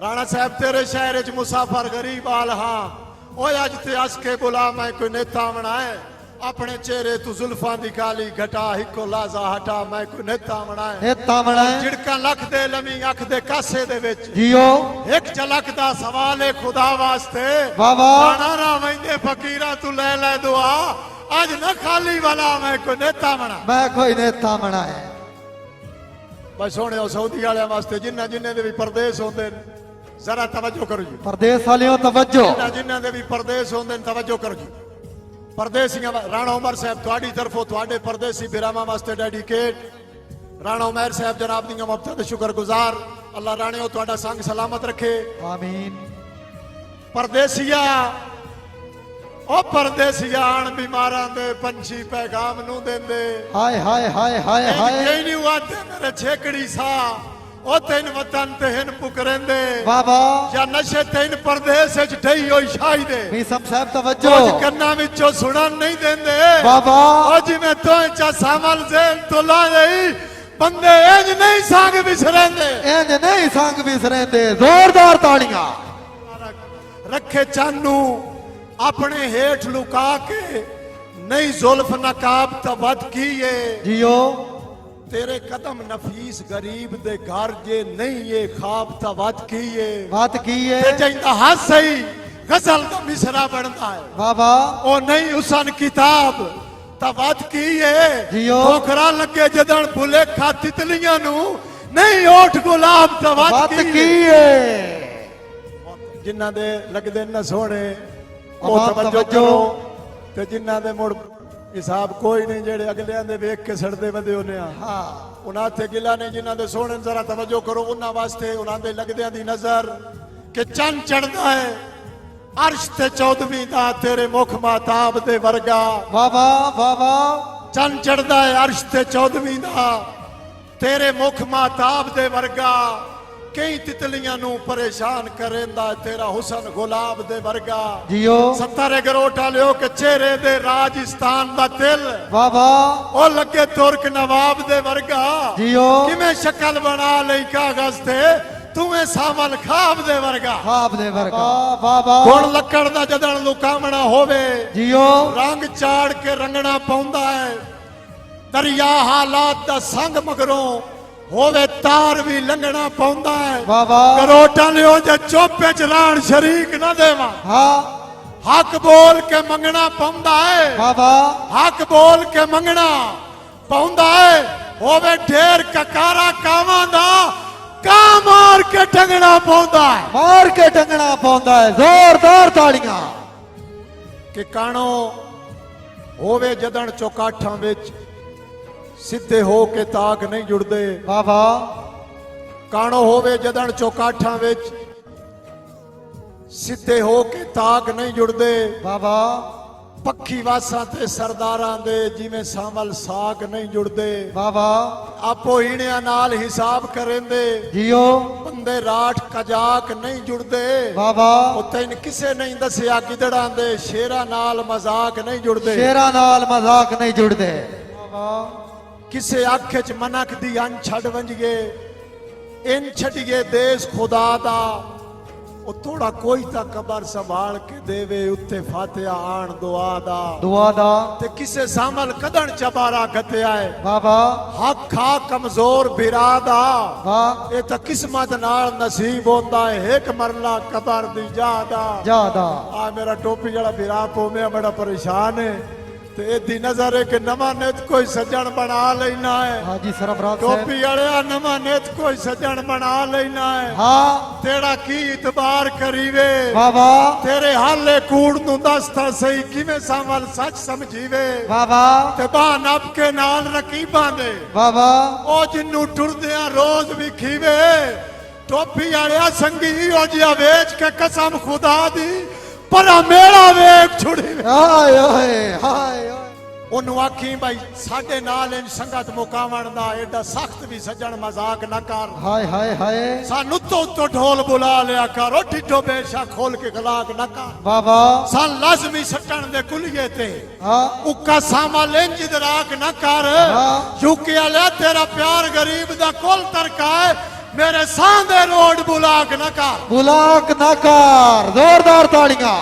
राणा साहब तेरे शहर च मुसाफर गरीब आल हाँ ओए अज ते हस के बुला मैं कोई नेता बनाए अपने चेहरे तू जुल्फां दी काली घटा हिको लाजा हटा मैं कोई नेता बनाए झिड़का लख दे लमी अख दे कासे दे विच जियो एक झलक दा सवाल है खुदा वास्ते बाबा राणा ना वंदे फकीरा तू ले दुआ आज न खाली वाला मैं कोई नेता बना मैं कोई नेता बनाए बस सोने सऊदी वाले वास्ते जिन्ना जिन्ने दे भी परदेस होंदे जरा तवज्जो करो जी परदेस वालियों तवज्जो जिन्ना दे भी परदेस होंदे तवज्जो करो जी परदेसियां राणा उमर साहब तुहाडी तरफों तुहाडे परदेसी बिरामा वास्ते डेडिकेट राणा उमर साहब जनाब दी मुहब्बत दे शुक्रगुजार अल्लाह राणियो तुहाडा संग सलामत रखे आमीन परदेसिया ओ परदेसिया आन बीमारां दे पंछी पैगाम नू देंदे हाय हाय हाय हाय हाय नहीं आते मेरे छेकड़ी सा ओ तेन वतन ते हिन पुकरेंदे बाबा या नशे तेन परदेस विच ढई होई शाही दे मीसम साहब तवज्जो कुछ कन्ना विचों सुनन नहीं देंदे बाबा ओ जिवें तोय चा सामल जेल तो ला गई बंदे इंज नहीं संग बिसरेंदे इंज नहीं संग बिसरेंदे जोरदार तालियां रखे चानू अपने हेठ लुका के नहीं जुल्फ नकाब तबद किए जियो तेरे कदम नफीस गरीब दे घर जे नहीं ये ख्वाब तबद किए बात की है ते जैंदा हाथ सही गजल दा मिसरा बनता है बाबा ओ नहीं हुसन किताब तबद किए जियो ठोकरा लगे जदन भुले खा तितलियां नू नहीं ओठ गुलाब तबद बात की किए है जिन्ना दे लगदे न सोने ओ अबाब तवज्जो तवज्जो करो ते जिन्ना दे मुड़ हिसाब कोई नहीं जेड़े अगलियां दे वेख के सड़दे वदे होने हां उन्हां ते गिला नहीं जिन्ना दे सोने जरा तवज्जो करो उन्हां वास्ते उन्हां दे लगदियां दी नजर कि चंद चढ़दा है अर्श ते 14वीं दा तेरे मुख माताब दे वर्गा बाबा बाबा चंद चढ़दा है अर्श ते 14वीं दा तेरे मुख माताब दे वर्गा कई तितलियां नू परेशान करेंदा तेरा हुसन गुलाब दे वर्गा जियो 70 गरोटा लियो के चेहरे दे राजस्थान दा दिल बाबा ओ लगे तुर्क नवाब दे वर्गा जियो किवें शक्ल बना लई कागज ते तूं सावल खाब दे वर्गा खाब दे वर्गा बाबा हुण लकड़ दा जदन लुकावना होवे जियो रंग चाड़ के रंगना पौंदा है दरिया हालात दा संग मगरों होवे तार भी लंघना पौंदा है बाबा करोटा लियो जे चोपे चलान शरीक न देवा हाँ हक बोल के मंगना पौंदा है बाबा हक बोल के मंगना पौंदा है होवे ढेर ककारा कावां दा का मार के टंगना पौंदा है मार के टंगना पौंदा है जोरदार तालियां कि कानो होवे जदन चौकाठां विच सीधे हो के ताक नहीं जुड़दे बाबा कानो होवे जदन चौकाठां विच सीधे हो के ताक नहीं जुड़दे बाबा पक्खी वासां ते सरदारां दे जिवें सावल साग नहीं जुड़दे बाबा आपो हीणियां नाल हिसाब करेंदे जियो बंदे राठ कजाक नहीं जुड़दे बाबा ओ तैन किसे नहीं दसिया गिदड़ां दे शेरां नाल मजाक नहीं जुड़दे शेरा नाल मजाक नहीं जुड़दे बाबा किसे अख च मनक दी अन छड़ वंजिए इन छड़िए देश खुदा दा ओ थोड़ा कोई ता कबर संभाल के देवे उत्ते फातिहा आन दुआ दा ते किसे सामल कदन चबारा गतिया है बाबा हक खा कमजोर बिरादा हाँ ए ता किस्मत नाल नसीब होंदा है एक मरला कबर दी जादा ज्यादा आ मेरा टोपी जड़ा बिरा पो में बड़ा परेशान है ते एदी नजर है कि नवा नेत कोई सज्जन बना लेना है हाजी सरफराज टोपी वाले नवा नेत कोई सज्जन बना लेना है हाँ तेरा की इतबार करीवे बाबा तेरे हाले कूड़ नु दसता सही किवें सावल सच समझीवे बाबा ते बा नब के नाल रकीबां दे बाबा ओ जिन्नू टुरदियां रोज विखीवे टोपी वाले संगी ओ जिया वेच के कसम खुदा दी पर मेरा वेख छुड़ी हाय हाय हाय ओनू आखी भाई साडे नाल इन संगत मुकावण दा एडा सख्त भी सजन मजाक न कर हाय हाय हाय सानू तो ढोल बुला लिया कर ओ ढिडो बेशा खोल के गलाक न कर बाबा सान लाजमी सटन दे कुलिये ते हाँ उक्का सामा लेंज दराक न कर हाँ। यूके आले तेरा प्यार गरीब दा कोल तरका है ਮੇਰੇ ਸਾਹਮਣੇ ਰੋਡ ਬੁਲਾਕ ਨਾ ਕਰ ਬੁਲਾਕ ਨਾ ਕਰ ਜ਼ੋਰਦਾਰ ਤਾੜੀਆਂ